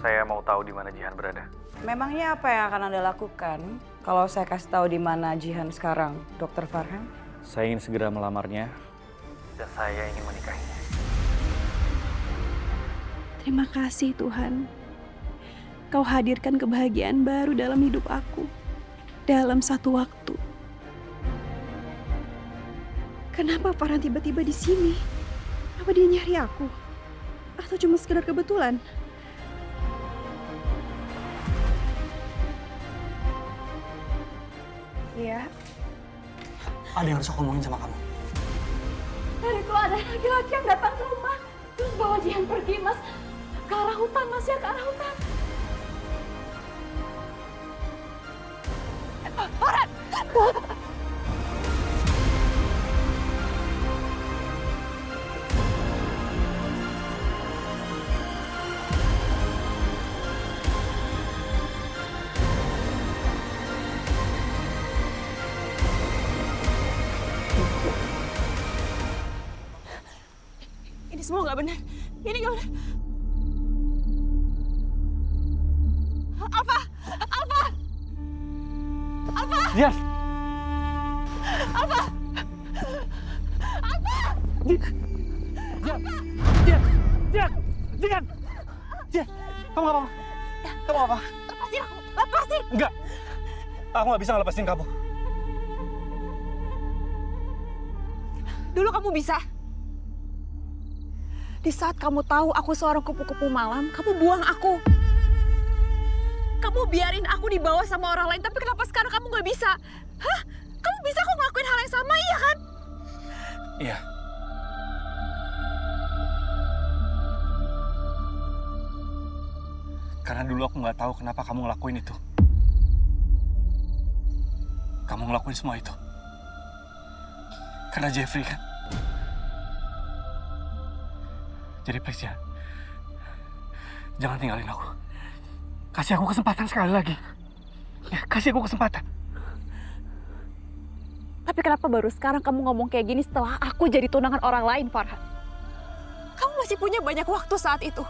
Saya mau tahu di mana Jihan berada. Memangnya apa yang akan Anda lakukan kalau saya kasih tahu di mana Jihan sekarang, Dr. Farhan? Saya ingin segera melamarnya dan saya ingin menikahinya. Terima kasih Tuhan. Kau hadirkan kebahagiaan baru dalam hidup aku. Dalam satu waktu. Kenapa Farhan tiba-tiba di sini? Apa dia nyari aku? Atau cuma sekedar kebetulan? Iya. Ada yang harus aku ngomongin sama kamu. Tadi tuh ada laki-laki yang datang ke rumah, terus bawa Jihan pergi, Mas. Ke arah hutan, Mas, ya, ke arah hutan. Farhan! Ini semua nggak benar. Ini nggak benar. Alfa! Alfa! Alfa! Jihan! Alfa! Alfa! Jihan! Jihan! Jihan! Jihan! Jihan! Kamu nggak apa-apa? Kamu apa? Lepasin aku! Lepasin! Enggak! Aku nggak bisa ngelepasin kamu. Dulu kamu bisa. Di saat kamu tahu aku seorang kupu-kupu malam, kamu buang aku. Kamu biarin aku dibawa sama orang lain, tapi kenapa sekarang kamu nggak bisa? Hah? Kamu bisa kok ngelakuin hal yang sama, iya kan? Iya. Karena dulu aku nggak tahu kenapa kamu ngelakuin itu. Kamu ngelakuin semua itu. Karena Jeffrey kan? Jadi please ya, jangan tinggalin aku. Kasih aku kesempatan sekali lagi. Ya, kasih aku kesempatan. Tapi kenapa baru sekarang kamu ngomong kayak gini setelah aku jadi tunangan orang lain, Farhan? Kamu masih punya banyak waktu saat itu.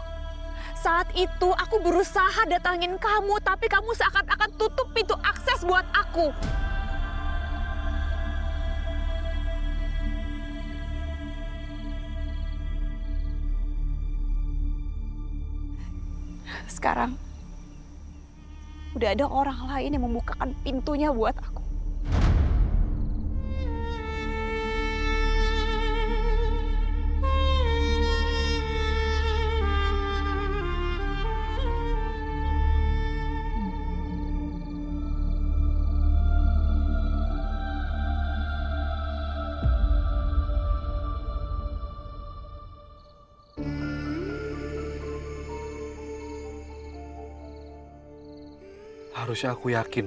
Saat itu aku berusaha datangin kamu, tapi kamu seakan-akan tutup pintu akses buat aku. Sekarang, udah ada orang lain yang membukakan pintunya buat aku. Harusnya aku yakin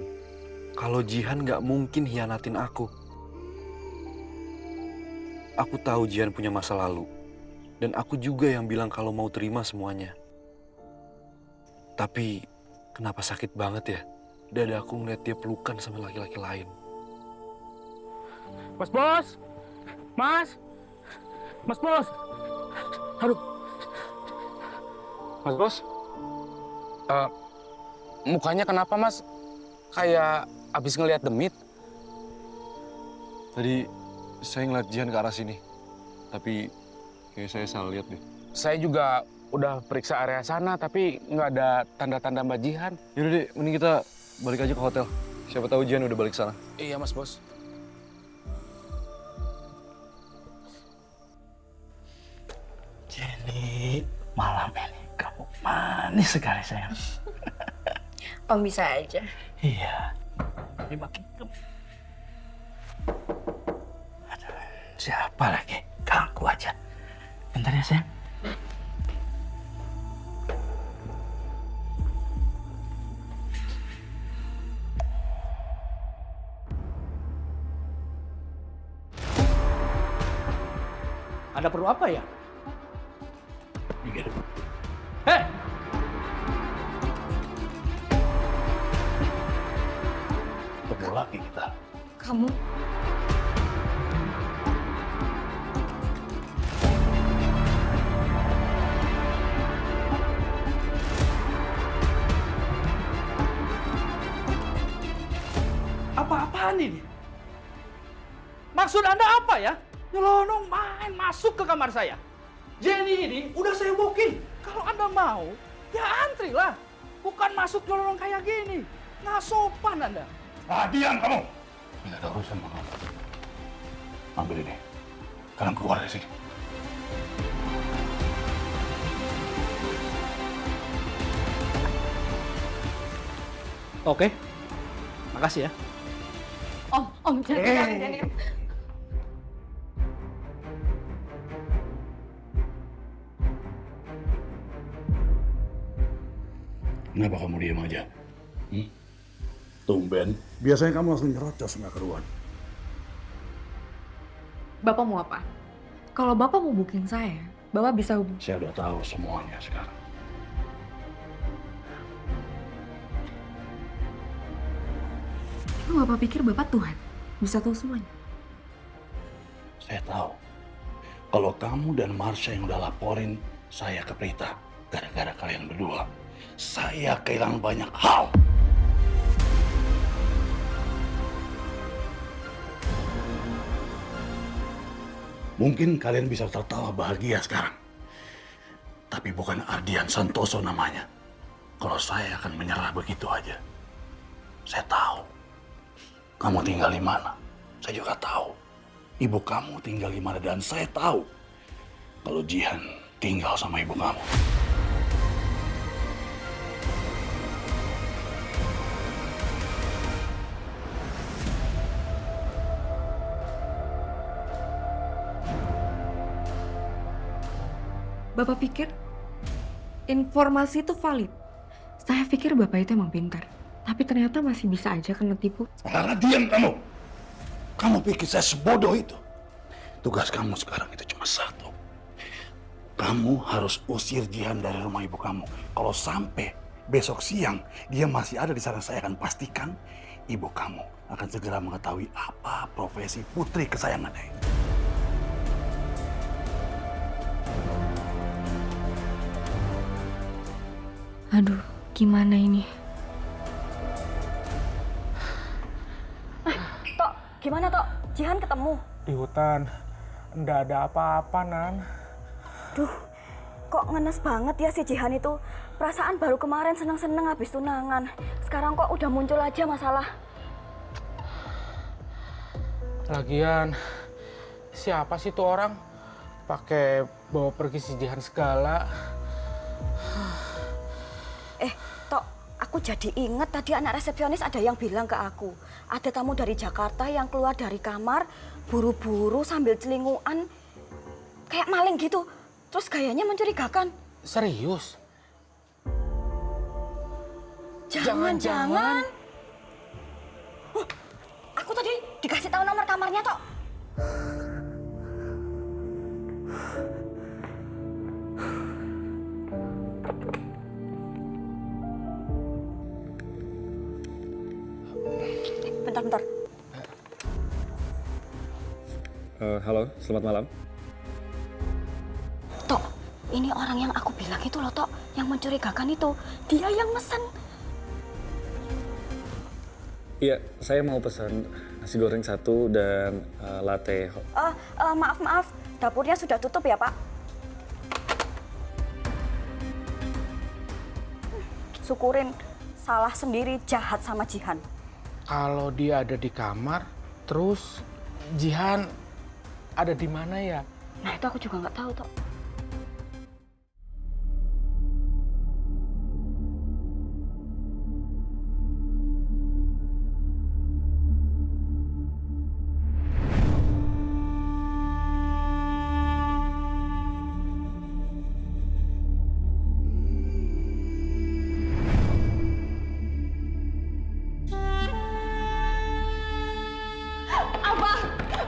kalau Jihan nggak mungkin hianatin aku. Aku tahu Jihan punya masa lalu. Dan aku juga yang bilang kalau mau terima semuanya. Tapi kenapa sakit banget ya? Dada aku ngeliat dia pelukan sama laki-laki lain. Mas Bos! Mas! Mas Bos! Aduh! Mas Bos? Mukanya kenapa, Mas? Kayak abis ngelihat demit. Tadi saya ngeliat Jihan ke arah sini. Tapi kayak saya salah lihat deh. Saya juga udah periksa area sana, tapi nggak ada tanda-tanda Mbak Jihan. Yaudah deh, mending kita balik aja ke hotel. Siapa tahu Jihan udah balik sana. Iya, Mas Bos. Jenny, malam ini kamu manis sekali, sayang. Om bisa aja. Iya. Ini makin Aduh, siapa lagi? Ganggu aja. Bentar ya, sayang. Ada perlu apa ya? Hei! Ketemu lagi kita. Kamu? berani nih. Maksud Anda apa ya? Nyelonong main masuk ke kamar saya. Jenny ini udah saya booking. Kalau Anda mau, ya antri lah. Bukan masuk nyelonong kayak gini. Nggak sopan Anda. Ah, diam kamu. Ini ada urusan sama kamu. Ambil ini. Kalian keluar dari sini. Oke. Makasih ya. Om, jangan. Kenapa kamu diam aja? Tumben. Biasanya kamu langsung nyerocos nggak keruan. Bapak mau apa? Kalau Bapak mau booking saya, Bapak bisa hubungi. Saya udah tahu semuanya sekarang. Bapak pikir Bapak Tuhan? Bisa tahu semuanya? Saya tahu. Kalau kamu dan Marsha yang udah laporin saya ke Prita, gara-gara kalian berdua, saya kehilangan banyak hal. Mungkin kalian bisa tertawa bahagia sekarang. Tapi bukan Ardian Santoso namanya. Kalau saya akan menyerah begitu aja. Saya tahu. Kamu tinggal di mana? Saya juga tahu. Ibu kamu tinggal di mana dan saya tahu kalau Jihan tinggal sama ibu kamu. Bapak pikir informasi itu valid? Saya pikir Bapak itu emang pintar. Tapi ternyata masih bisa aja kena tipu. Karena diam kamu. Kamu pikir saya sebodoh itu? Tugas kamu sekarang itu cuma satu. Kamu harus usir Jihan dari rumah ibu kamu. Kalau sampai besok siang dia masih ada di sana, saya akan pastikan ibu kamu akan segera mengetahui apa profesi putri kesayangannya itu. Aduh, gimana ini? Tok, gimana Tok? Jihan ketemu? Di hutan, ndak ada apa-apa, Nan. Duh, kok ngenes banget ya si Jihan itu. Perasaan baru kemarin seneng-seneng habis tunangan. Sekarang kok udah muncul aja masalah. Lagian, siapa sih tuh orang? Pakai bawa pergi si Jihan segala. Tok, aku jadi inget tadi anak resepsionis ada yang bilang ke aku. Ada tamu dari Jakarta yang keluar dari kamar, buru-buru sambil celinguan. Kayak maling gitu. Terus gayanya mencurigakan. Serius? Jangan-jangan. Aku tadi dikasih tahu nomor kamarnya, Tok. Bentar. Halo, selamat malam. Tok, ini orang yang aku bilang itu loh, Tok. Yang mencurigakan itu. Dia yang mesen. Iya, saya mau pesan nasi goreng 1 dan latte. Maaf. Dapurnya sudah tutup ya, Pak. Syukurin. Salah sendiri, jahat sama Jihan. Kalau dia ada di kamar, terus Jihan ada di mana ya? Nah, itu aku juga nggak tahu, Tok.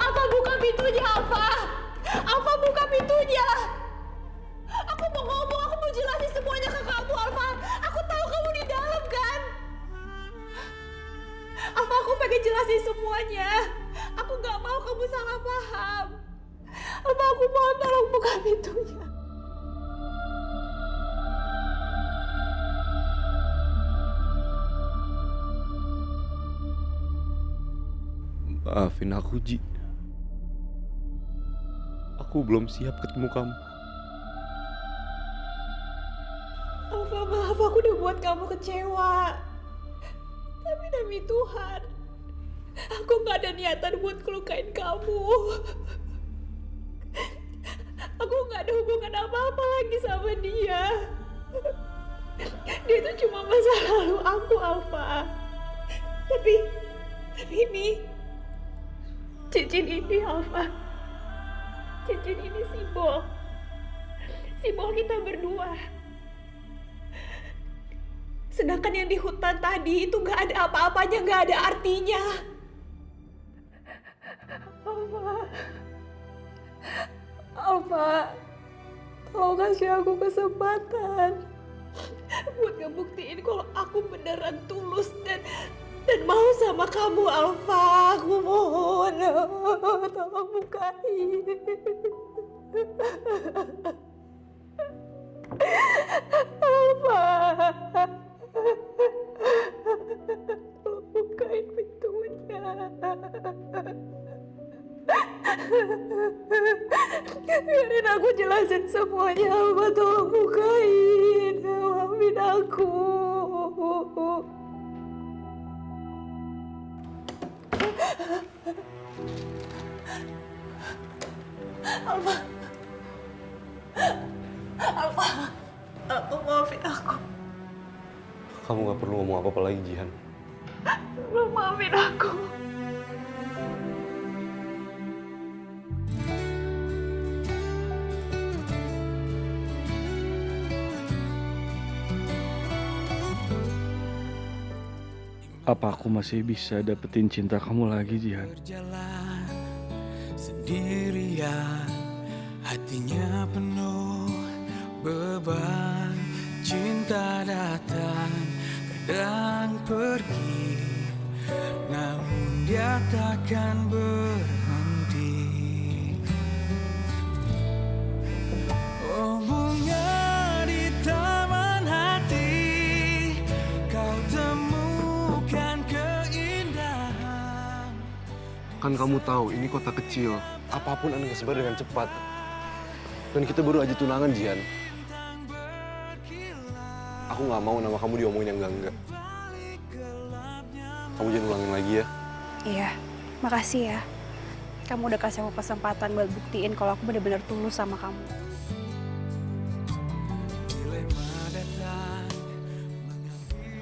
Apa buka pintunya, Alfa? Alfa buka pintunya. Aku mau ngomong, aku mau jelasin semuanya ke kamu, Alfa. Aku tahu kamu di dalam kan? Alfa, aku pengen jelasin semuanya. Aku nggak mau kamu salah paham. Alfa, aku mohon tolong buka pintunya. Maafin aku, Ji. Aku belum siap ketemu kamu. Alfa, maaf aku udah buat kamu kecewa. Tapi demi Tuhan, aku gak ada niatan buat ngelukain kamu. Aku gak ada hubungan apa-apa lagi sama dia. Dia itu cuma masa lalu aku, Alfa. Tapi ini, cincin ini, Alfa. Cincin ini simbol kita berdua. Sedangkan yang di hutan tadi itu gak ada apa-apanya, gak ada artinya. Alfa, tolong kasih aku kesempatan buat ngebuktiin kalau aku beneran tulus dan mau sama kamu, Alfa. Aku mohon, tolong bukain. Alfa, tolong bukain pintunya. Biarin aku jelasin semuanya, Alfa. Tolong bukain. Maafin aku. Alfa. Alfa, maafin aku. Kamu gak perlu ngomong apa-apa lagi, Jihan. Maafin aku. Apa aku masih bisa dapetin cinta kamu lagi, Jihan? Berjalan sendirian, hatinya penuh beban. Cinta datang, kadang pergi, namun dia takkan berhenti. Oh, bunga di taman hati, kau temukan keindahan. Kan kamu tahu ini kota kecil. Apapun akan kesebar dengan cepat. Dan kita baru aja tunangan, Jihan. Aku nggak mau nama kamu diomongin yang enggak-enggak. Kamu jangan ulangin lagi ya. Iya, makasih ya. Kamu udah kasih aku kesempatan buat buktiin kalau aku benar-benar tulus sama kamu.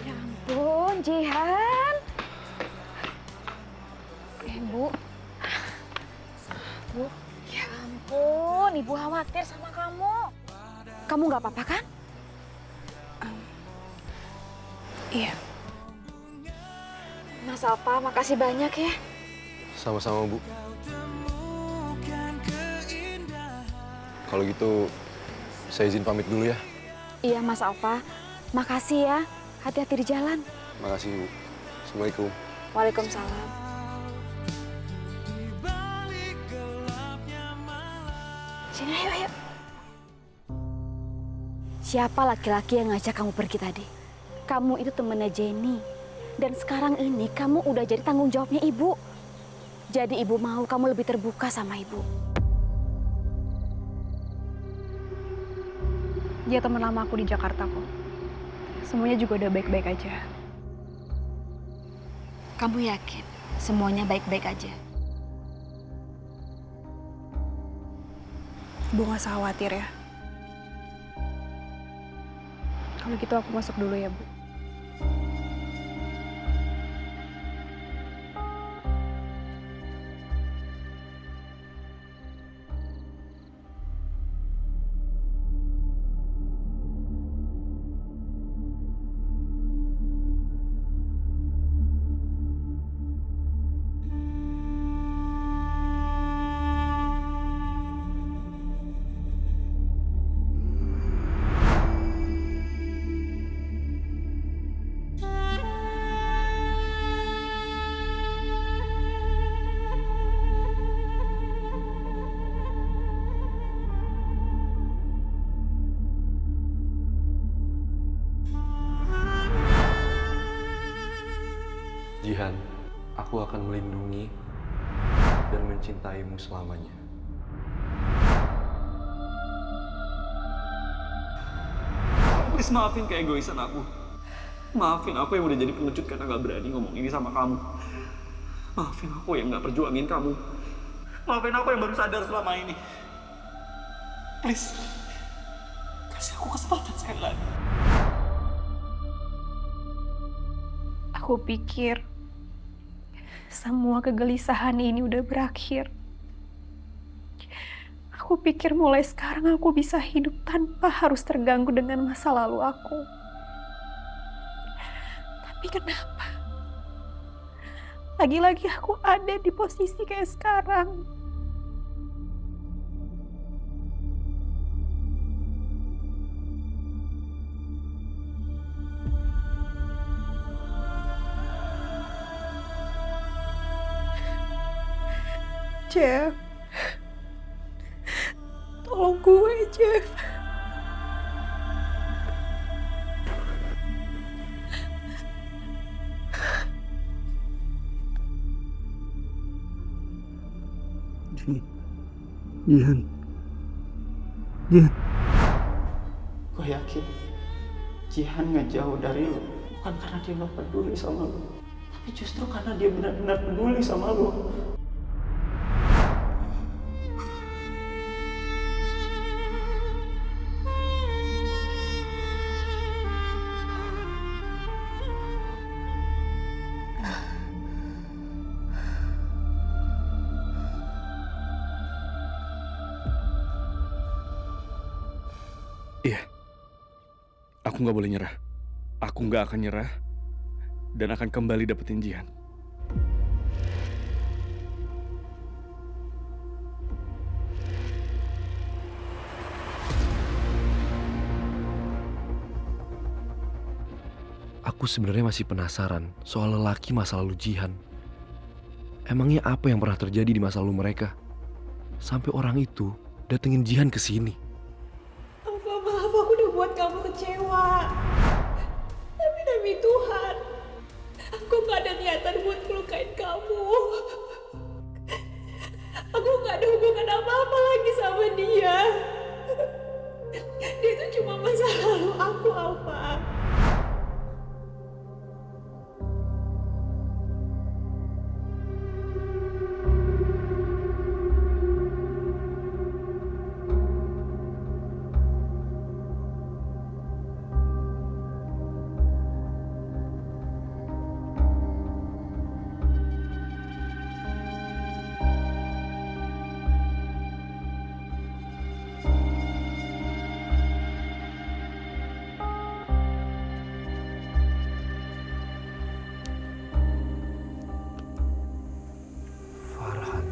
Ya ampun, Jihan. Bu. Bu. Ya ampun, Ibu khawatir sama kamu. Kamu nggak apa-apa kan? Iya. Mas Alfa, makasih banyak ya. Sama-sama, Bu. Kalau gitu, saya izin pamit dulu ya. Iya, Mas Alfa. Makasih ya. Hati-hati di jalan. Makasih, Bu. Assalamualaikum. Waalaikumsalam. Sini, ayo. Siapa laki-laki yang ngajak kamu pergi tadi? Kamu itu temennya Jenny. Dan sekarang ini kamu udah jadi tanggung jawabnya ibu. Jadi ibu mau kamu lebih terbuka sama ibu. Dia teman lama aku di Jakarta kok. Semuanya juga udah baik-baik aja. Kamu yakin semuanya baik-baik aja? Ibu gak usah khawatir ya. Kalau gitu aku masuk dulu ya, Bu. Jihan, aku akan melindungi dan mencintaimu selamanya. Please maafin keegoisan aku. Maafin aku yang udah jadi pengecut karena gak berani ngomong ini sama kamu. Maafin aku yang gak perjuangin kamu. Maafin aku yang baru sadar selama ini. Please, kasih aku kesempatan sekali lagi. Aku pikir semua kegelisahan ini udah berakhir. Aku pikir mulai sekarang aku bisa hidup tanpa harus terganggu dengan masa lalu aku. Tapi kenapa? Lagi-lagi aku ada di posisi kayak sekarang. Jeff, tolong gue, Jeff. Jihan. Gue yakin Jihan nggak jauh dari lo, bukan karena dia nggak peduli sama lo, tapi justru karena dia benar-benar peduli sama lo. Iya, aku nggak boleh nyerah. Aku nggak akan nyerah dan akan kembali dapetin Jihan. Aku sebenarnya masih penasaran soal lelaki masa lalu Jihan. Emangnya apa yang pernah terjadi di masa lalu mereka? Sampai orang itu datengin Jihan ke sini. Maaf, aku udah buat kamu kecewa. Tapi demi Tuhan, aku gak ada niatan buat melukain kamu. Aku gak ada hubungan apa-apa lagi sama dia. Dia itu cuma masa lalu aku, Alfa. Farhan.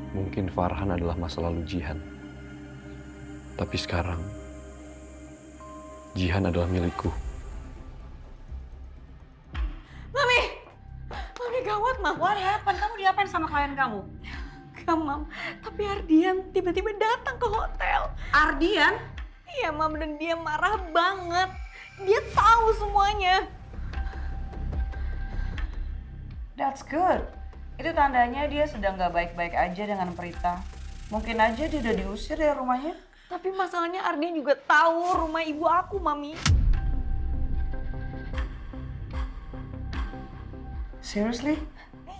Mungkin Farhan adalah masa lalu Jihan. Tapi sekarang, Jihan adalah milikku. Mami! Mami gawat, Mam. What happened? Kamu diapain sama klien kamu? Gak, Mam. Tapi Ardian tiba-tiba datang ke hotel. Ardian? Iya, Mam. Dan dia marah banget. Dia tahu semuanya. That's good. Itu tandanya dia sedang gak baik-baik aja dengan Prita. Mungkin aja dia udah diusir dari rumahnya. Tapi masalahnya Ardian juga tahu rumah ibu aku, Mami. Seriously?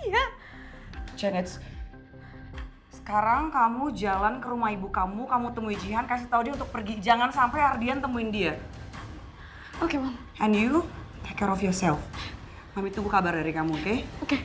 Iya. Janet, sekarang kamu jalan ke rumah ibu kamu temui Jihan, kasih tahu dia untuk pergi. Jangan sampai Ardian temuin dia. Oke, Mam. And you, take care of yourself. Mami tunggu kabar dari kamu, oke? Oke.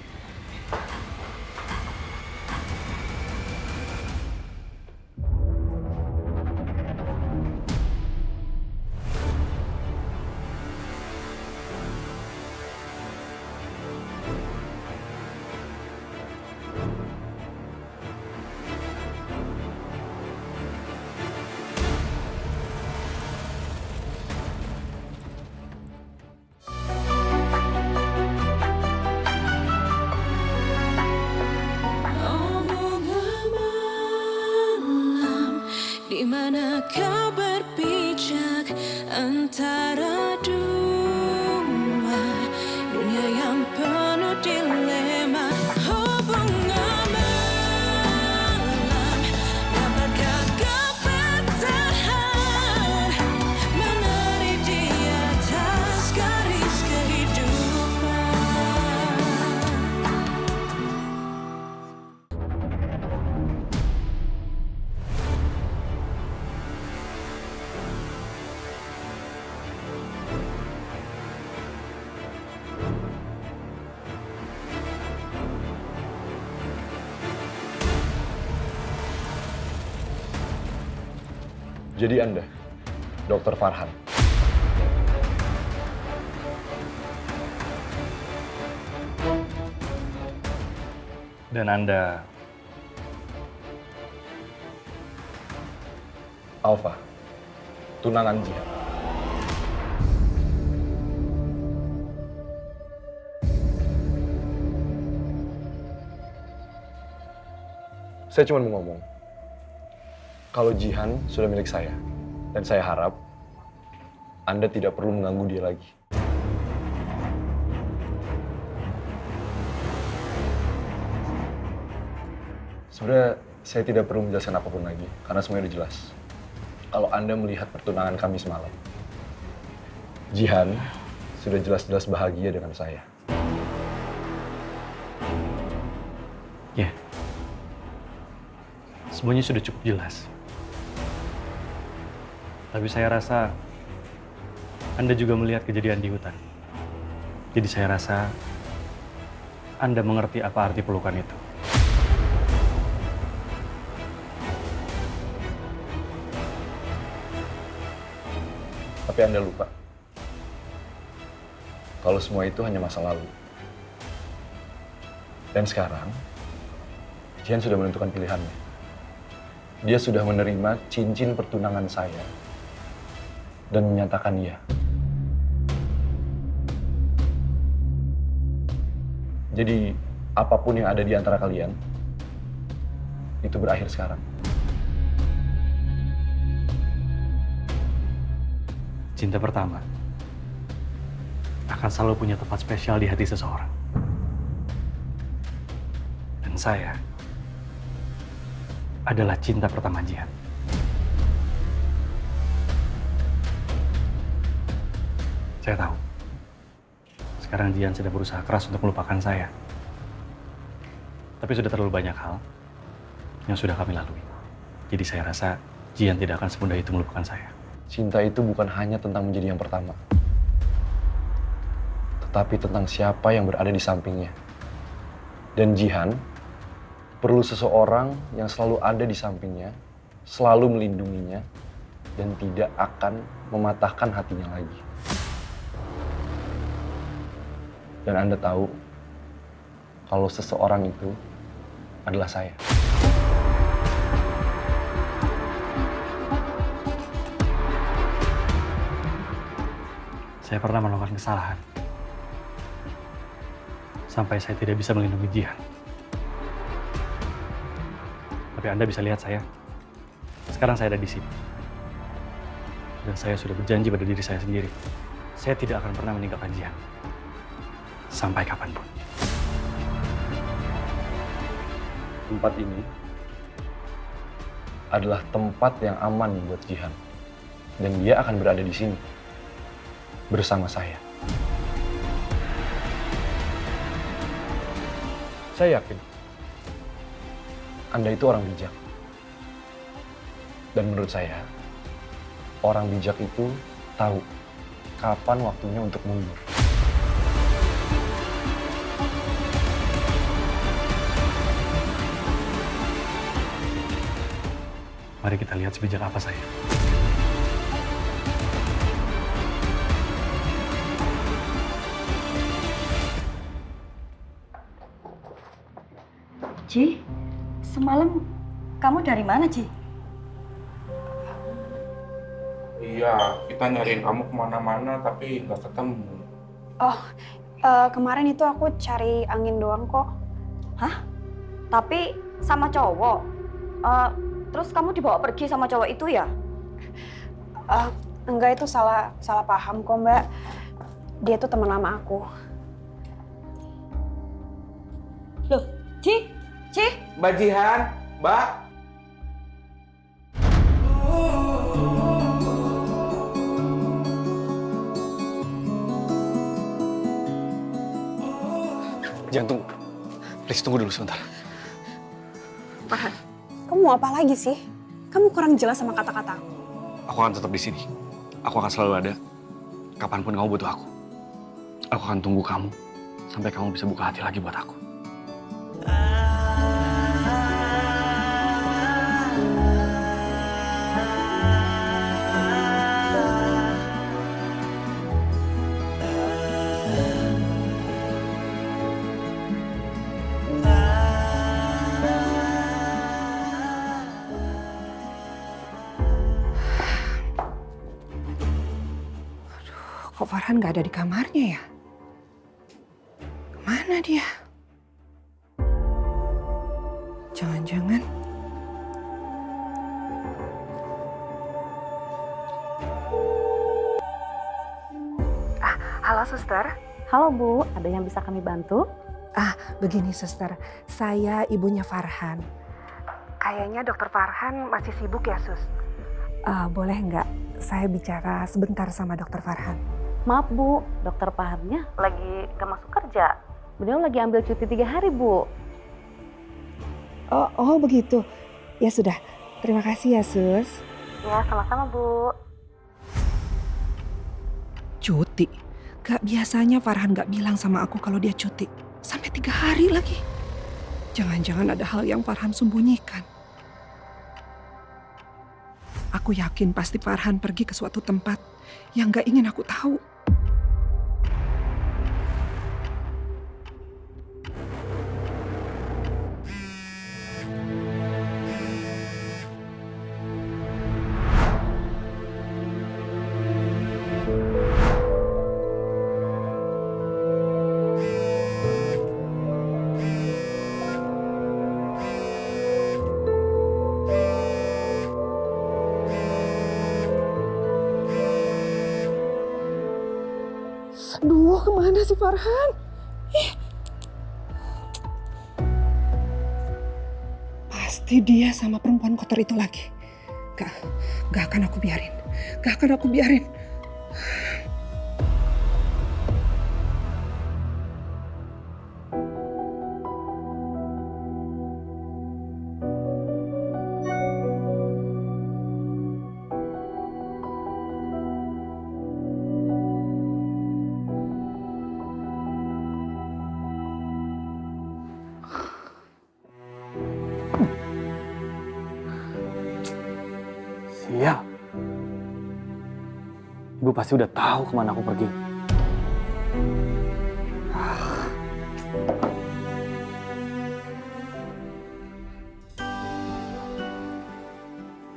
yang penuh dilema. Hubungan malam, dapatkah kau bertahan menari di atas garis kehidupan? Jadi Anda, Dr. Farhan. Dan Anda Alfa, tunangan Jihan. Saya cuma mau ngomong, kalau Jihan sudah milik saya, dan saya harap Anda tidak perlu mengganggu dia lagi. Sebenarnya saya tidak perlu menjelaskan apapun lagi, karena semuanya udah jelas. Kalau Anda melihat pertunangan kami semalam, Jihan sudah jelas-jelas bahagia dengan saya. ya, semuanya sudah cukup jelas. Tapi saya rasa Anda juga melihat kejadian di hutan. Jadi saya rasa Anda mengerti apa arti pelukan itu. Tapi Anda lupa, kalau semua itu hanya masa lalu. Dan sekarang, Jihan sudah menentukan pilihannya. Dia sudah menerima cincin pertunangan saya dan menyatakan iya. Jadi, apapun yang ada di antara kalian, itu berakhir sekarang. Cinta pertama akan selalu punya tempat spesial di hati seseorang. Dan saya adalah cinta pertama Jihan. Saya tahu, sekarang Jihan sedang berusaha keras untuk melupakan saya. Tapi sudah terlalu banyak hal yang sudah kami lalui. Jadi saya rasa Jihan tidak akan semudah itu melupakan saya. Cinta itu bukan hanya tentang menjadi yang pertama, tetapi tentang siapa yang berada di sampingnya. Dan Jihan perlu seseorang yang selalu ada di sampingnya, selalu melindunginya, dan tidak akan mematahkan hatinya lagi. Dan Anda tahu, kalau seseorang itu adalah saya. Saya pernah melakukan kesalahan. Sampai saya tidak bisa melindungi Jihan. Tapi Anda bisa lihat saya. Sekarang saya ada di sini. Dan saya sudah berjanji pada diri saya sendiri. Saya tidak akan pernah meninggalkan Jihan. Sampai kapanpun. Tempat ini adalah tempat yang aman buat Jihan. Dan dia akan berada di sini. Bersama saya. Saya yakin Anda itu orang bijak. Dan menurut saya, orang bijak itu tahu kapan waktunya untuk mundur. Mari kita lihat sebijak apa saya. Ji, semalam kamu dari mana, Ji? Iya, kita nyariin kamu kemana-mana tapi nggak ketemu. Oh, kemarin itu aku cari angin doang kok. Hah? Tapi sama cowok? Terus kamu dibawa pergi sama cowok itu ya? Enggak, itu salah paham kok, Mbak. Dia tuh teman lama aku. Loh, Ci? Mbak Jihan, Mbak. Jangan tunggu. Please tunggu dulu sebentar. Farhan, kamu mau apa lagi sih? Kamu kurang jelas sama kata-kata aku. Aku akan tetap di sini. Aku akan selalu ada. Kapanpun kamu butuh aku. Aku akan tunggu kamu sampai kamu bisa buka hati lagi buat aku. Kok Farhan nggak ada di kamarnya ya? Kemana dia? Jangan-jangan... Halo suster. Halo Bu, ada yang bisa kami bantu? Begini suster, saya ibunya Farhan. Kayaknya dokter Farhan masih sibuk ya sus. Boleh nggak saya bicara sebentar sama dokter Farhan? Maaf Bu, dokter Farhannya lagi gak masuk kerja. Beliau lagi ambil cuti 3 hari Bu. Oh begitu. Ya sudah, terima kasih ya sus. Ya sama-sama Bu. Cuti? Gak biasanya Farhan gak bilang sama aku kalau dia cuti. Sampai 3 hari lagi. Jangan-jangan ada hal yang Farhan sembunyikan. Aku yakin pasti Farhan pergi ke suatu tempat yang gak ingin aku tahu. Aduh, kemana sih Farhan? Pasti dia sama perempuan kotor itu lagi. Gak akan aku biarin. Gak akan aku biarin. Sial. Ibu pasti udah tahu kemana aku pergi.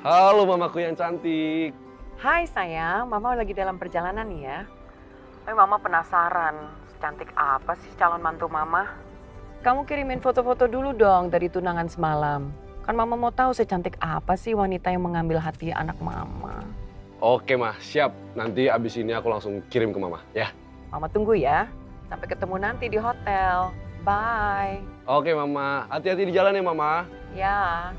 Halo mamaku yang cantik. Hai sayang, mama lagi dalam perjalanan nih ya. Tapi mama penasaran, secantik apa sih calon mantu mama? Kamu kirimin foto-foto dulu dong dari tunangan semalam. Kan mama mau tahu secantik apa sih wanita yang mengambil hati anak mama. Oke mah, siap. Nanti abis ini aku langsung kirim ke mama, ya. Mama tunggu ya. Sampai ketemu nanti di hotel. Bye. Oke mama, hati-hati di jalan ya mama. Ya.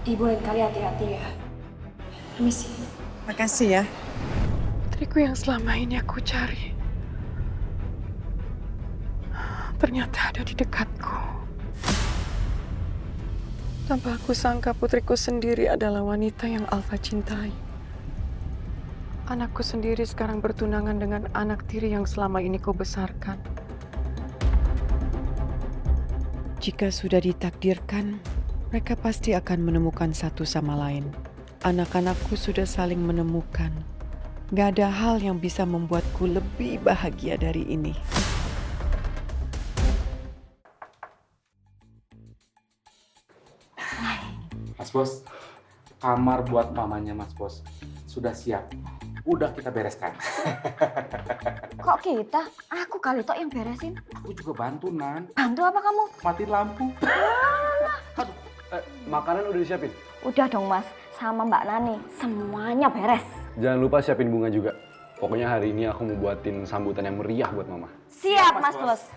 Ibu lain kali hati-hati ya. Permisi. Makasih ya. Putriku yang selama ini aku cari. Ternyata ada di dekatku. Tanpa aku sangka putriku sendiri adalah wanita yang Alfa cintai. Anakku sendiri sekarang bertunangan dengan anak tiri yang selama ini kau besarkan. Jika sudah ditakdirkan, mereka pasti akan menemukan satu sama lain. Anak-anakku sudah saling menemukan. Gak ada hal yang bisa membuatku lebih bahagia dari ini. Mas Bos, kamar buat mamanya Mas Bos sudah siap. Udah kita bereskan. Kok kita? Aku kali tok yang beresin. Aku juga bantu, Nan. Bantu apa kamu? Matiin lampu. Makanan udah disiapin? Udah dong Mas, sama Mbak Nani. Semuanya beres. Jangan lupa siapin bunga juga. Pokoknya hari ini aku mau buatin sambutan yang meriah buat mama. Siap Mas Bos.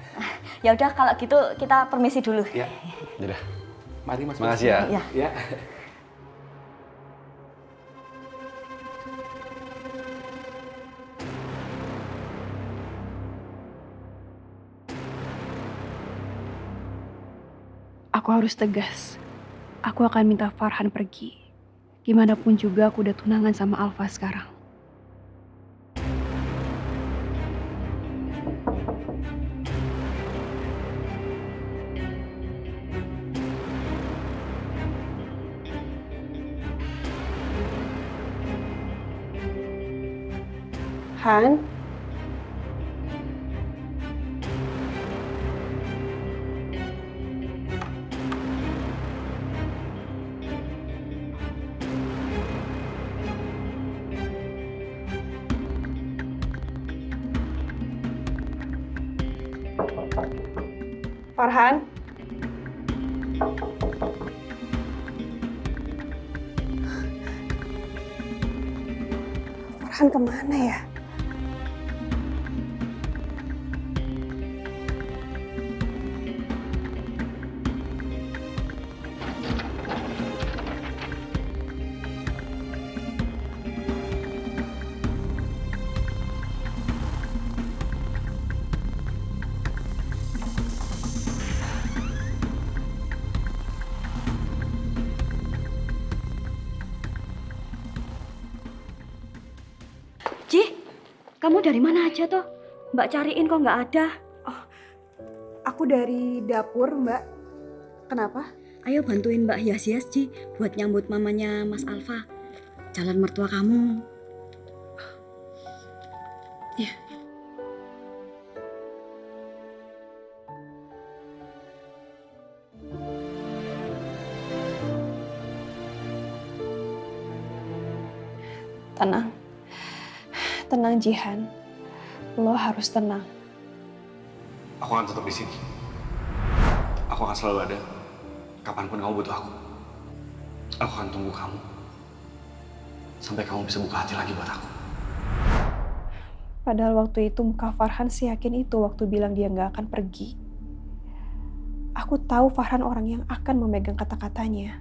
Ya udah kalau gitu kita permisi dulu. Ya. Dadah. Mari Mas Bos. Makasih ya. Ya. Ya. Aku harus tegas. Aku akan minta Farhan pergi. Gimana pun juga aku udah tunangan sama Alfa sekarang. Han? Farhan? Farhan kemana ya? Ji, kamu dari mana aja toh? Mbak cariin kok nggak ada. Aku dari dapur, Mbak. Kenapa? Ayo bantuin Mbak hias-hias Ji buat nyambut mamanya Mas Alfa. Calon mertua kamu. Ya. Tenang. Tenang, Jihan. Lo harus tenang. Aku akan tetap di sini. Aku akan selalu ada. Kapanpun kamu butuh aku. Aku akan tunggu kamu. Sampai kamu bisa buka hati lagi buat aku. Padahal waktu itu muka Farhan sih yakin itu waktu bilang dia nggak akan pergi. Aku tahu Farhan orang yang akan memegang kata-katanya.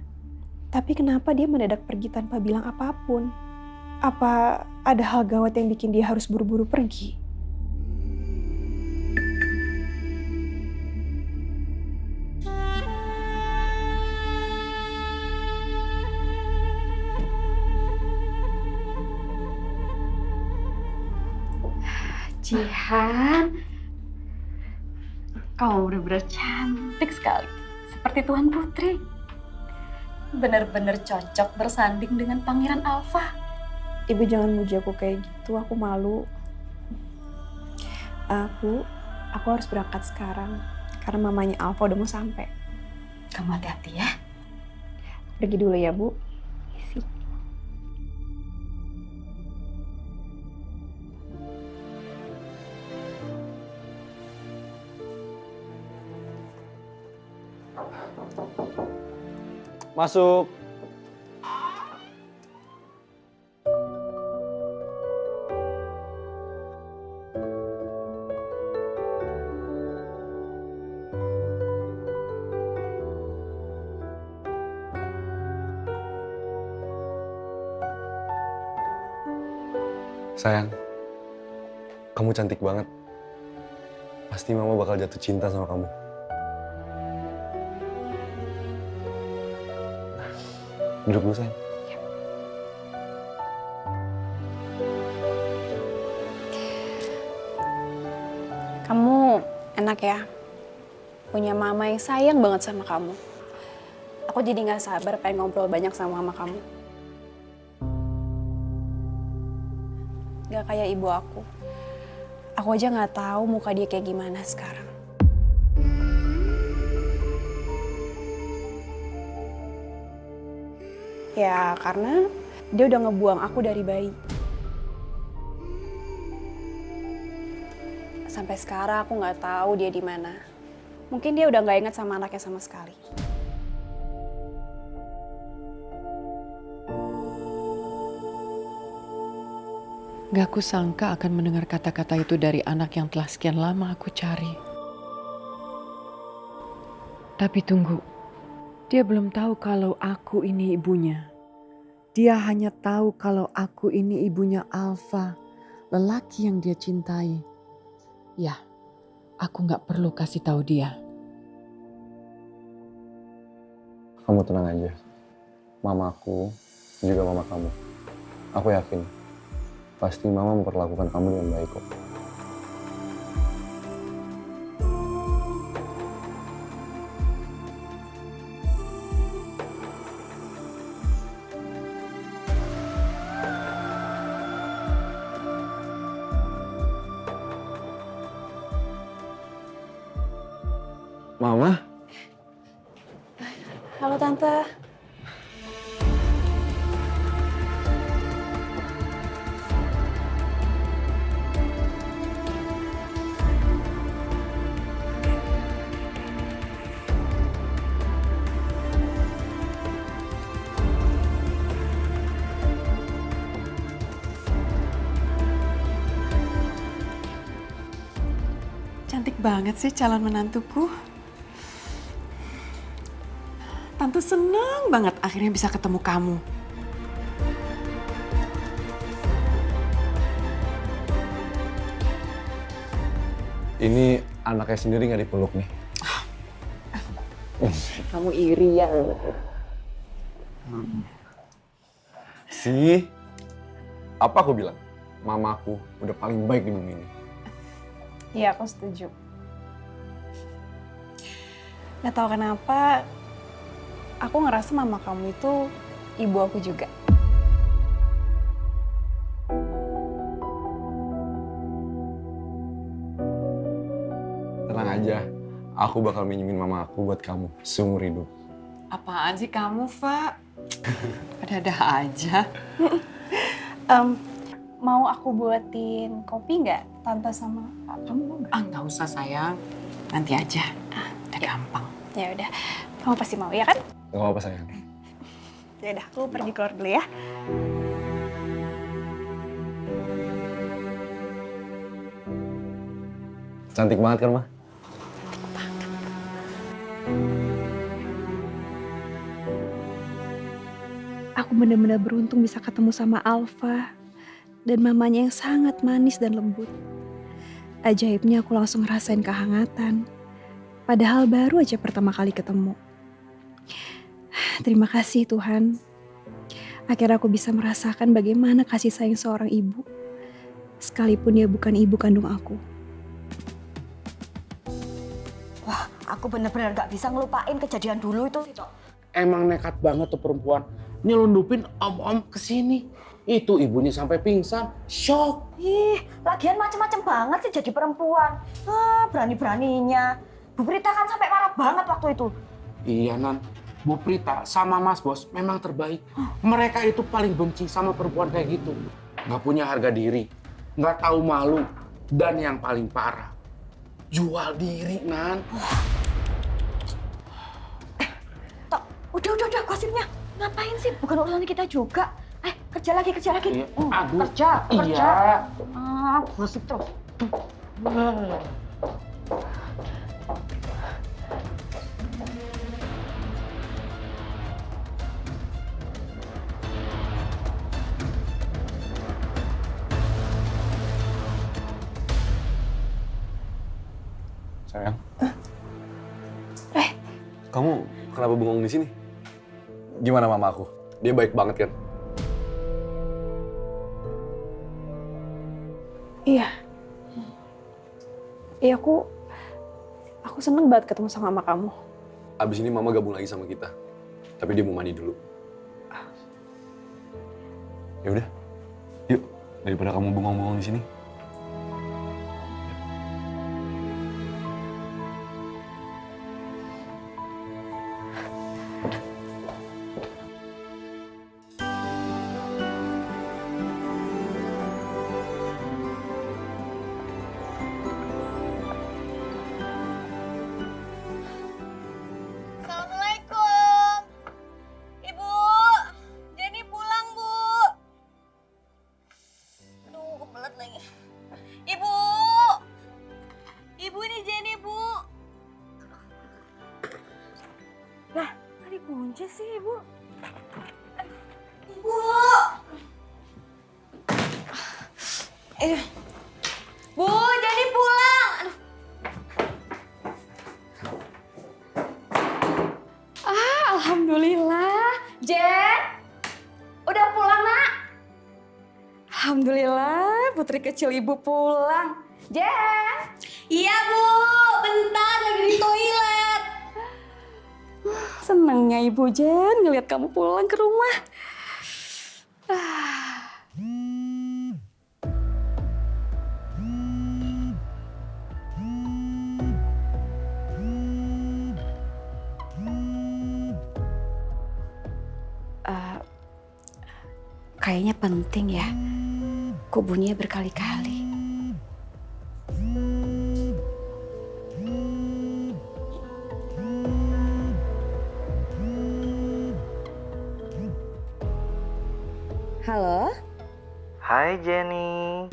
Tapi kenapa dia mendadak pergi tanpa bilang apapun? Apa ada hal gawat yang bikin dia harus buru-buru pergi? Jihan, kau benar-benar cantik sekali. Seperti Tuan Putri. Benar-benar cocok bersanding dengan Pangeran Alfa. Ibu jangan muji aku kayak gitu, aku malu. Aku harus berangkat sekarang karena mamanya Alfa udah mau sampai. Kamu hati-hati ya. Pergi dulu ya, Bu. Masuk. Sayang, kamu cantik banget. Pasti mama bakal jatuh cinta sama kamu. Duduk dulu, sayang. Kamu enak ya. punya mama yang sayang banget sama kamu. Aku jadi gak sabar pengen ngobrol banyak sama mama kamu. Gak kayak ibu aku. Aku aja gak tahu muka dia kayak gimana sekarang. Ya karena dia udah ngebuang aku dari bayi. Sampai sekarang aku nggak tahu dia di mana. Mungkin dia udah nggak ingat sama anaknya sama sekali. Gak kusangka akan mendengar kata-kata itu dari anak yang telah sekian lama aku cari. Tapi tunggu, dia belum tahu kalau aku ini ibunya. Dia hanya tahu kalau aku ini ibunya Alfa, lelaki yang dia cintai. Ya, aku gak perlu kasih tahu dia. Kamu tenang aja. Mama aku juga mama kamu. Aku yakin pasti mama memperlakukan kamu dengan baik kok. Mama? Halo Tante. Cantik banget sih calon menantuku. Tante seneng banget akhirnya bisa ketemu kamu. Ini anaknya sendiri nggak dipeluk nih. Kamu iri ya. Sih, apa aku bilang? Mamaku udah paling baik di bumi ini. Iya, aku setuju. Gak tau kenapa, aku ngerasa mama kamu itu ibu aku juga. Tenang aja, aku bakal minjemin mama aku buat kamu seumur hidup. Apaan sih kamu, Fa? Ada-ada aja. Mau aku buatin kopi nggak, Tante sama Pak? Kamu mau nggak? Ah, nggak usah sayang. Nanti aja. Udah gampang. Ya udah, kamu pasti mau ya kan? Gak apa-apa sayang. Ya udah, aku pergi keluar dulu ya. Cantik banget kan, Ma? Aku benar-benar beruntung bisa ketemu sama Alfa dan mamanya yang sangat manis dan lembut. Ajaibnya aku langsung ngerasain kehangatan. Padahal baru aja pertama kali ketemu. Terima kasih Tuhan. Akhirnya aku bisa merasakan bagaimana kasih sayang seorang ibu. Sekalipun dia bukan ibu kandung aku. Wah, aku bener-bener gak bisa ngelupain kejadian dulu itu. Emang nekat banget tuh perempuan. Nyelundupin om-om ke sini. Itu ibunya sampai pingsan. Shock. Ih, lagian macem-macem banget sih jadi perempuan. Ah, berani-beraninya. Bu Prita kan sampai marah banget waktu itu. Iya, Nan. Bu Prita sama Mas Bos memang terbaik. Mereka itu paling benci sama perempuan kayak gitu. Nggak punya harga diri. Nggak tahu malu. Dan yang paling parah, jual diri, Nan. Tok, udah gosipnya. Ngapain sih? Bukan urusan kita juga. Kerja lagi. Iya. Aduh. Kerja. Iya. Ah, gosip terus. Sayang. Kamu kenapa bengong di sini? Gimana mama aku? Dia baik banget kan? Iya. Iya, aku Aku seneng banget ketemu sama mama kamu. Abis ini mama gabung lagi sama kita. Tapi dia mau mandi dulu. Ya udah, yuk. Daripada kamu bengong-bengong di sini. Assalamualaikum. Ibu, Jenny pulang, Bu. Aduh, kebelet lagi. Ibu. Ibu ini Jenny, Bu. Lah, kok dikunci sih, Ibu? Ibu. Bu, Jenny pulang. Aduh. Alhamdulillah. Jen, udah pulang, Nak? Alhamdulillah, putri kecil Ibu pulang. Jen. Iya, Bu. Bentar, lagi di toilet. Senangnya Ibu Jen ngeliat kamu pulang ke rumah. Kayaknya penting ya, kubunya berkali-kali. Halo? Hai Jenny,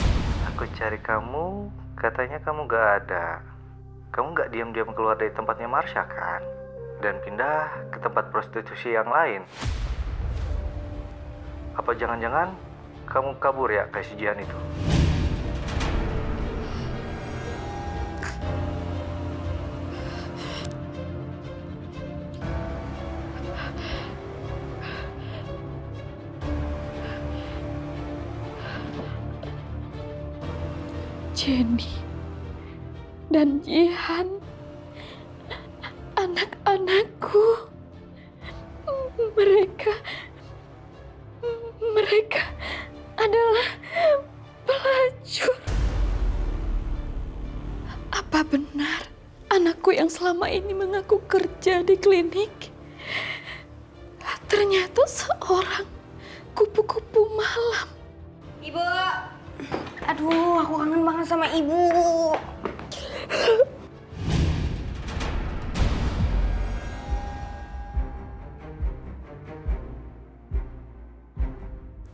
aku cari kamu, katanya kamu gak ada. Kamu gak diam-diam keluar dari tempatnya Marsha kan? Dan pindah ke tempat prostitusi yang lain. Apa jangan-jangan kamu kabur ya kayak si Jihan itu? Jenny dan Jihan, anak-anakku, mereka adalah pelacur. Apa benar anakku yang selama ini mengaku kerja di klinik ternyata seorang kupu-kupu malam? Ibu. Aduh, aku kangen banget sama Ibu.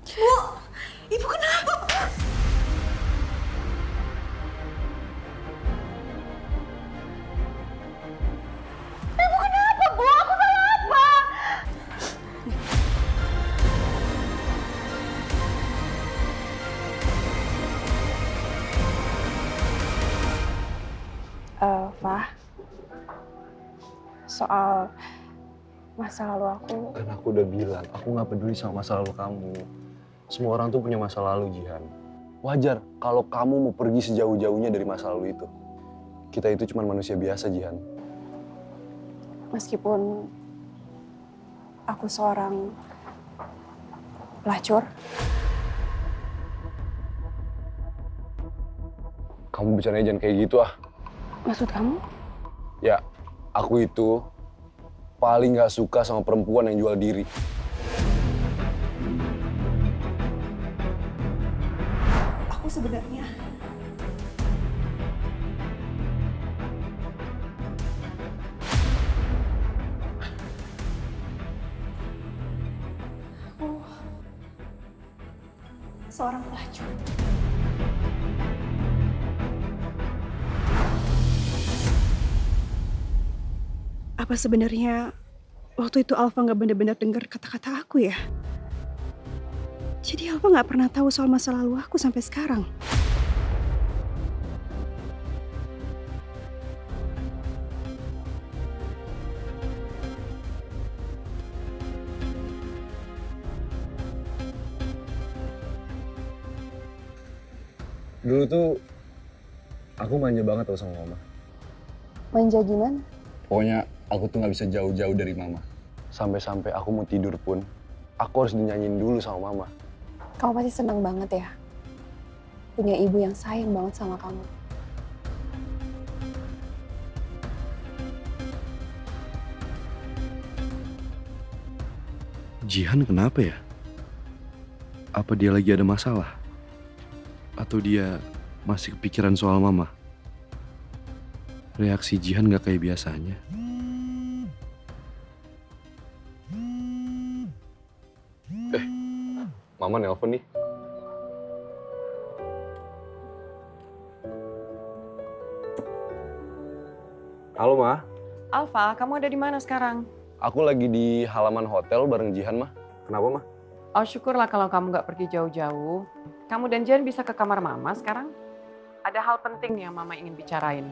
Bu, Ibu kenapa, Bu? Ibu kenapa, Bu? Aku salah apa? Fah, soal masa lalu aku. Kan aku udah bilang, aku nggak peduli sama masa lalu kamu. Semua orang tuh punya masa lalu, Jihan. Wajar kalau kamu mau pergi sejauh-jauhnya dari masa lalu itu. Kita itu cuma manusia biasa, Jihan. Meskipun aku seorang pelacur. Kamu bicaranya jangan kayak gitu ah. Maksud kamu? Ya, aku itu paling gak suka sama perempuan yang jual diri. Aku sebenarnya seorang pelacur. Apa sebenarnya waktu itu Alfa nggak benar-benar dengar kata-kata aku ya? Jadi Alfa nggak pernah tahu soal masa lalu aku sampai sekarang. Dulu tuh aku manja banget tau sama mama. Manja gimana? Pokoknya aku tuh nggak bisa jauh-jauh dari mama. Sampai-sampai aku mau tidur pun, aku harus dinyanyiin dulu sama mama. Kamu pasti senang banget ya, punya ibu yang sayang banget sama kamu. Jihan kenapa ya? Apa dia lagi ada masalah? Atau dia masih kepikiran soal mama? Reaksi Jihan gak kayak biasanya. Mama nelpon nih. Halo, Ma. Alfa, kamu ada di mana sekarang? Aku lagi di halaman hotel bareng Jihan, Ma. Kenapa, Ma? Oh, syukurlah kalau kamu nggak pergi jauh-jauh. Kamu dan Jen bisa ke kamar Mama sekarang? Ada hal penting yang Mama ingin bicarain.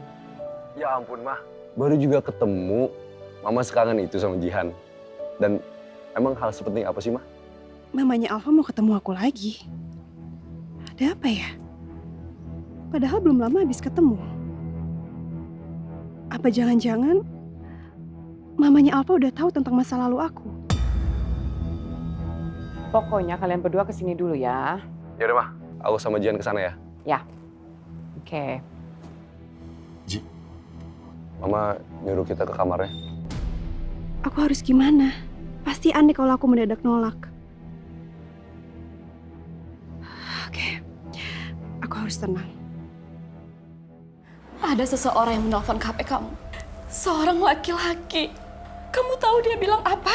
Ya ampun, Ma. Baru juga ketemu. Mama sekangen itu sama Jihan. Dan emang hal sepenting apa sih, Ma? Mamanya Alfa mau ketemu aku lagi. Ada apa ya? Padahal belum lama habis ketemu. Apa jangan-jangan mamanya Alfa udah tahu tentang masa lalu aku? Pokoknya kalian berdua kesini dulu ya. Yaudah, Ma. Aku sama Jihan kesana ya. Ya. Oke. Mama nyuruh kita ke kamarnya. Aku harus gimana? Pasti aneh kalau aku mendadak nolak. Oke. Aku harus tenang. Ada seseorang yang menelpon HP kamu. Seorang laki-laki. Kamu tahu dia bilang apa?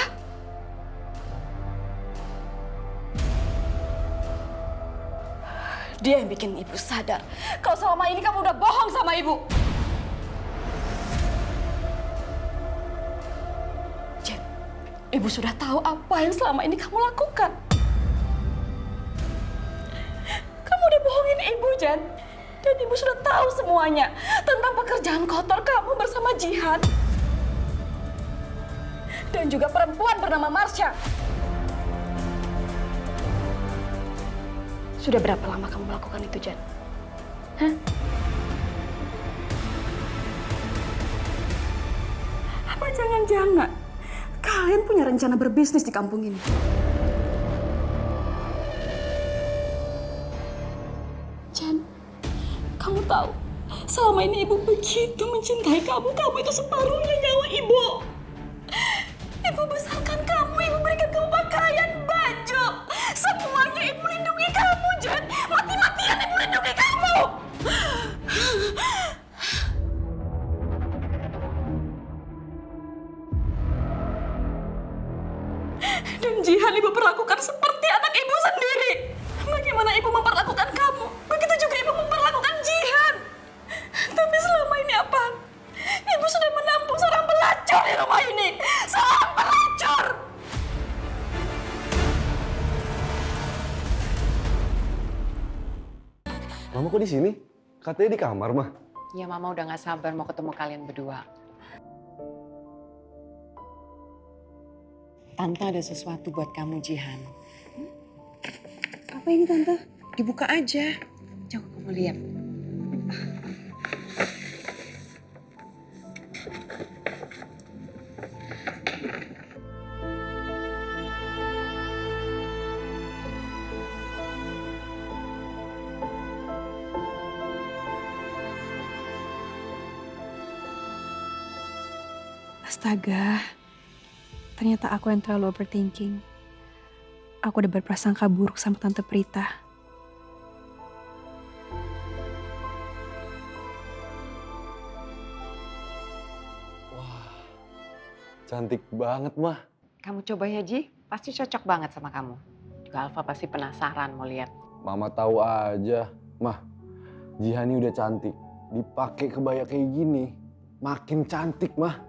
Dia yang bikin ibu sadar kalau selama ini kamu udah bohong sama ibu. Jen, ibu sudah tahu apa yang selama ini kamu lakukan. Kamu udah bohongin ibu, Jen. Dan ibu sudah tahu semuanya tentang pekerjaan kotor kamu bersama Jihan. Dan juga perempuan bernama Marsha. Sudah berapa lama kamu melakukan itu, Jen? Hah? Apa jangan-jangan kalian punya rencana berbisnis di kampung ini? Jen, kamu tahu, selama ini ibu begitu mencintai kamu. Kamu itu separuhnya nyawa ibu. Ibu besarkan kamu, ibu berikan kamu pakaian, baju. Semuanya ibu lindungi kamu, Jen. Mati-matian ibu lindungi kamu. Dan Jihan ibu perlakukan seperti anak ibu sendiri. Bagaimana ibu memperlakukan kamu, begitu juga ibu memperlakukan Jihan. Tapi selama ini apa? Ibu sudah menampung seorang pelacur di rumah ini. Seorang pelacur! Mama kok di sini? Katanya di kamar, Mah. Ya, Mama udah gak sabar mau ketemu kalian berdua. Tante ada sesuatu buat kamu, Jihan. Apa ini, Tante? Dibuka aja. Coba kamu lihat. Astaga, ternyata aku yang terlalu overthinking. Aku udah berprasangka buruk sama Tante Prita. Cantik banget, Mah. Kamu coba ya, Ji. Pasti cocok banget sama kamu. Juga Alfa pasti penasaran mau lihat. Mama tahu aja. Mah, Jihan ini udah cantik. Dipakai kebaya kayak gini, makin cantik, Mah.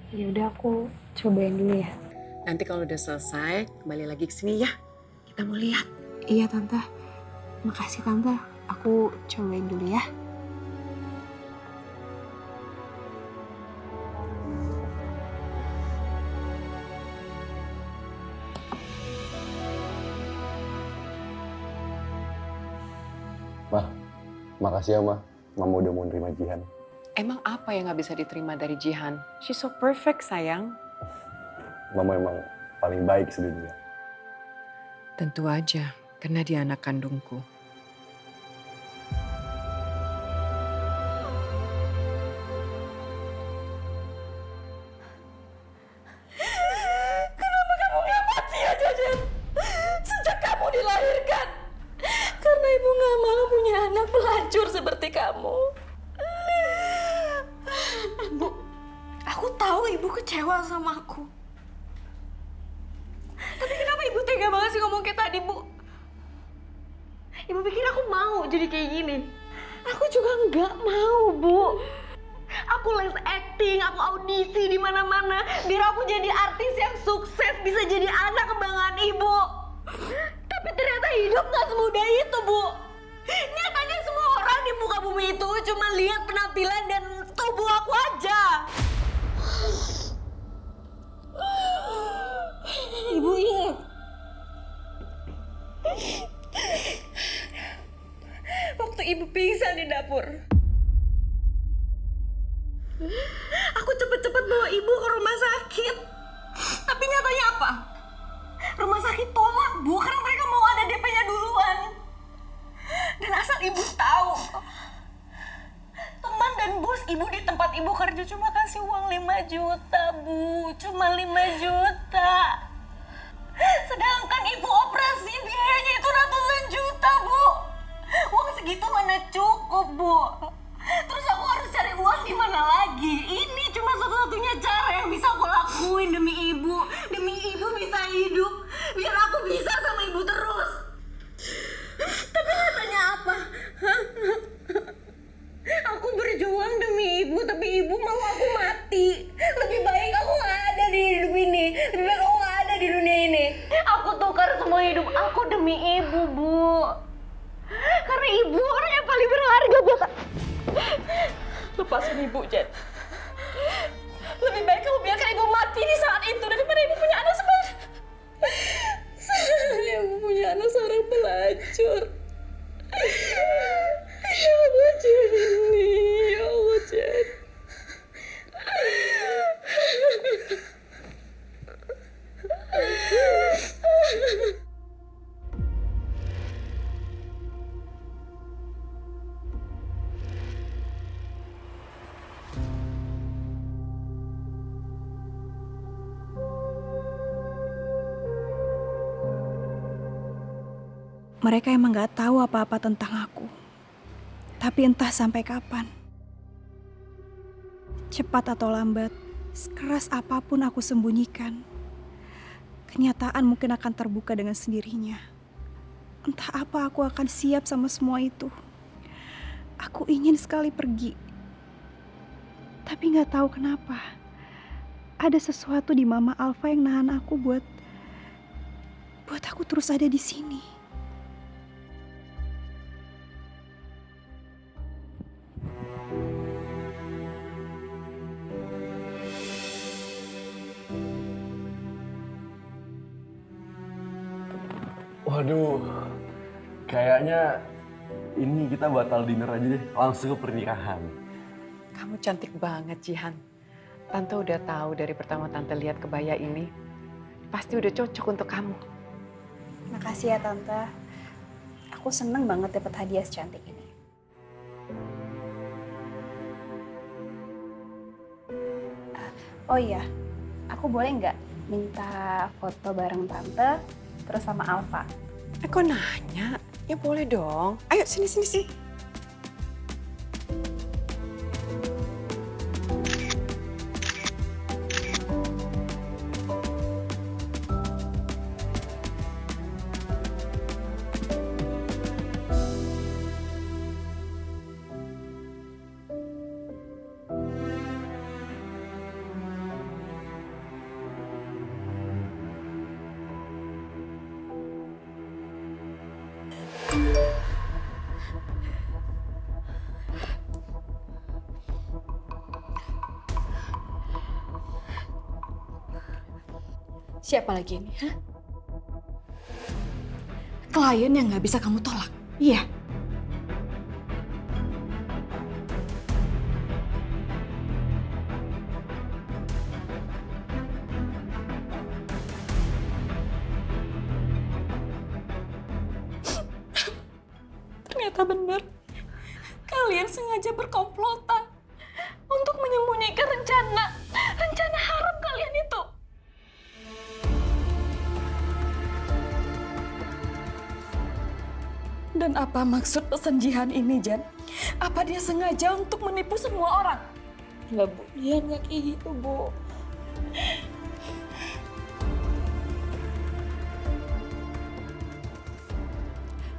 Ya udah, aku cobain dulu ya. Nanti kalau udah selesai, kembali lagi ke sini ya. Kita mau lihat. Iya, Tante. Makasih, Tante. Aku cobain dulu ya. Mah, makasih ya, Mah. Mama udah mau nerima Jihan. Emang apa yang gak bisa diterima dari Jihan? She's so perfect, sayang. Mama emang paling baik sedunia. Tentu aja, karena dia anak kandungku. Kenapa kamu gak mati aja, Jen? Sejak kamu dilahirkan. Karena ibu gak mau punya anak pelacur seperti kamu. Bu, aku tahu ibu kecewa sama aku. Tapi kenapa ibu tega banget sih ngomong kayak tadi, Bu? Ibu pikir aku mau jadi kayak gini? Aku juga nggak mau, Bu. Aku les acting, aku audisi di mana-mana biar aku jadi artis yang sukses, bisa jadi anak kebanggaan ibu. Tapi ternyata hidup nggak semudah itu, Bu. Nyatanya semua orang di muka bumi itu cuma lihat penampilan dan tubuh aku aja. Ibu ingat? Waktu ibu pingsan di dapur. Aku cepet-cepet bawa ibu ke rumah sakit. Tapi nyatanya apa? Rumah sakit tolak, Bu, karena mereka mau ada DP-nya duluan. Dan asal ibu tahu, teman dan bos ibu di tempat ibu kerja cuma kasih uang 5 juta, Bu. Cuma 5 juta. Sedangkan ibu operasi biayanya itu ratusan juta, Bu. Uang segitu mana cukup, Bu. Terus aku harus cari uang di mana lagi? Ini cuma satu-satunya cara yang bisa aku lakuin demi ibu. Demi ibu bisa hidup. Biar aku bisa sama ibu terus. Tapi nyatanya apa? Hah? Aku berjuang demi ibu, tapi ibu mau aku mati. Lebih baik aku gak ada di hidup ini. Lebih baik aku gak ada di dunia ini. Aku tukar semua hidup aku demi ibu, Bu. Karena ibu orang yang paling berharga buat aku. Lepasin ibu, Jen. Lebih baik kamu biarkan ibu mati di saat itu daripada ibu punya anak seorang. Ibu punya anak seorang pelacur. Ya Allah, Jenny. Ya Allah, Jen. Mereka emang gak tahu apa-apa tentang aku. Tapi entah sampai kapan. Cepat atau lambat, sekeras apapun aku sembunyikan, kenyataan mungkin akan terbuka dengan sendirinya. Entah apa aku akan siap sama semua itu. Aku ingin sekali pergi. Tapi gak tahu kenapa. Ada sesuatu di Mama Alfa yang nahan aku buat aku terus ada di sini. Waduh, kayaknya ini kita batal dinner aja deh, langsung ke pernikahan. Kamu cantik banget, Jihan. Tante udah tahu dari pertama Tante lihat kebaya ini. Pasti udah cocok untuk kamu. Makasih ya Tante. Aku seneng banget dapat hadiah secantik ini. Oh iya, aku boleh nggak minta foto bareng Tante terus sama Alfa? Kok nanya? Ya boleh dong. Ayo sini. Siapa lagi ini? Hah? Klien yang nggak bisa kamu tolak? Iya. ternyata benar. Kalian sengaja berkomplotan untuk menyembunyikan rencana haram kalian itu. Dan apa maksud pesan Jihan ini, Jan? Apa dia sengaja untuk menipu semua orang? Enggak, Bu. Dia nggak kayak gitu, Bu.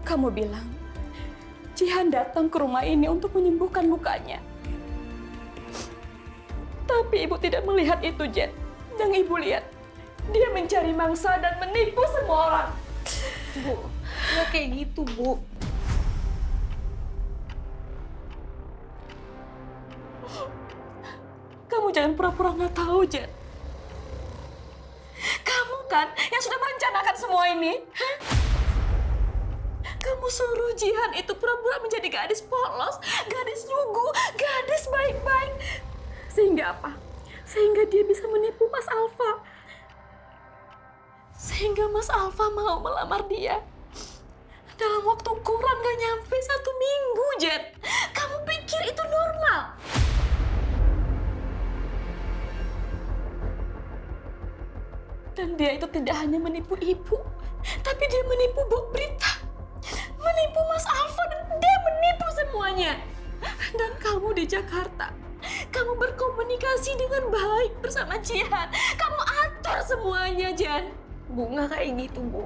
Kamu bilang Jihan datang ke rumah ini untuk menyembuhkan lukanya. Tapi Ibu tidak melihat itu, Jen. Yang Ibu lihat, dia mencari mangsa dan menipu semua orang. Bu, nggak kayak gitu, Bu. Kamu jangan pura-pura nggak tahu, Jen. Kamu kan yang sudah merencanakan semua ini. Hah? Kamu suruh Jihan itu pura-pura menjadi gadis polos, gadis lugu, gadis baik-baik. Sehingga apa? Sehingga dia bisa menipu Mas Alfa. Sehingga Mas Alfa mau melamar dia. Dalam waktu kurang gak nyampe 1 minggu, Jen. Kamu pikir itu normal? Dan dia itu tidak hanya menipu Ibu, tapi dia menipu Bu Prita. Menipu Mas Alfa dan dia menipu semuanya. Dan kamu di Jakarta, kamu berkomunikasi dengan baik bersama Jihan. Kamu atur semuanya, Jan. Bu, nggak kayak gitu, Bu.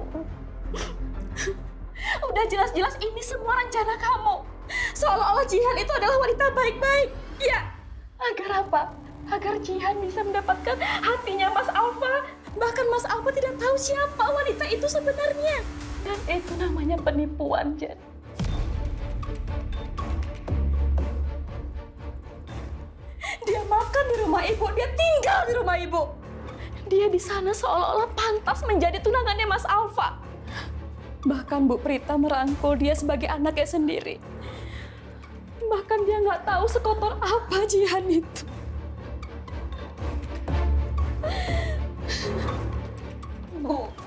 Udah jelas-jelas ini semua rencana kamu. Seolah-olah Jihan itu adalah wanita baik-baik. Ya, agar apa? Agar Jihan bisa mendapatkan hatinya Mas Alfa. Bahkan Mas Alfa tidak tahu siapa wanita itu sebenarnya. Dan itu namanya penipuan, Jen. Dia makan di rumah Ibu, dia tinggal di rumah Ibu. Dia di sana seolah-olah pantas menjadi tunangannya Mas Alfa. Bahkan Bu Prita merangkul dia sebagai anaknya sendiri. Bahkan dia nggak tahu sekotor apa Jihan itu.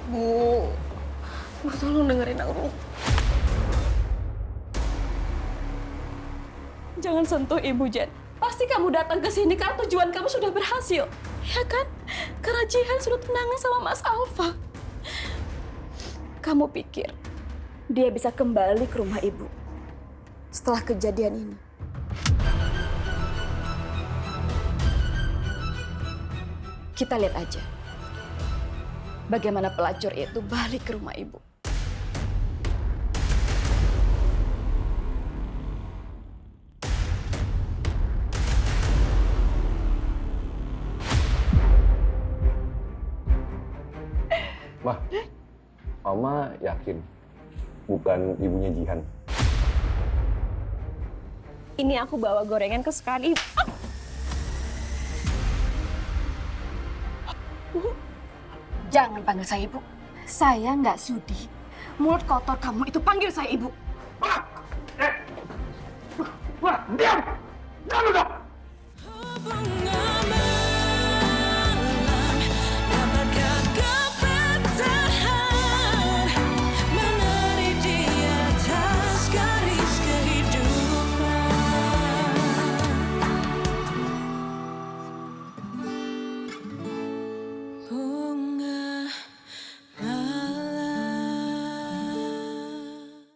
Bu, tolong dengerin aku. Jangan sentuh Ibu, Jen. Pasti kamu datang ke sini karena tujuan kamu sudah berhasil. Ya kan? Karena Jihan sudah tunangan sama Mas Alfa. Kamu pikir dia bisa kembali ke rumah Ibu setelah kejadian ini? Kita lihat aja bagaimana pelacur itu balik ke rumah Ibu. Ma, Mama yakin bukan ibunya Jihan? Ini aku bawa gorengan kesukaan Ibu. Jangan panggil saya Ibu. Saya nggak sudi. Mulut kotor kamu itu panggil saya Ibu. Wah, diam!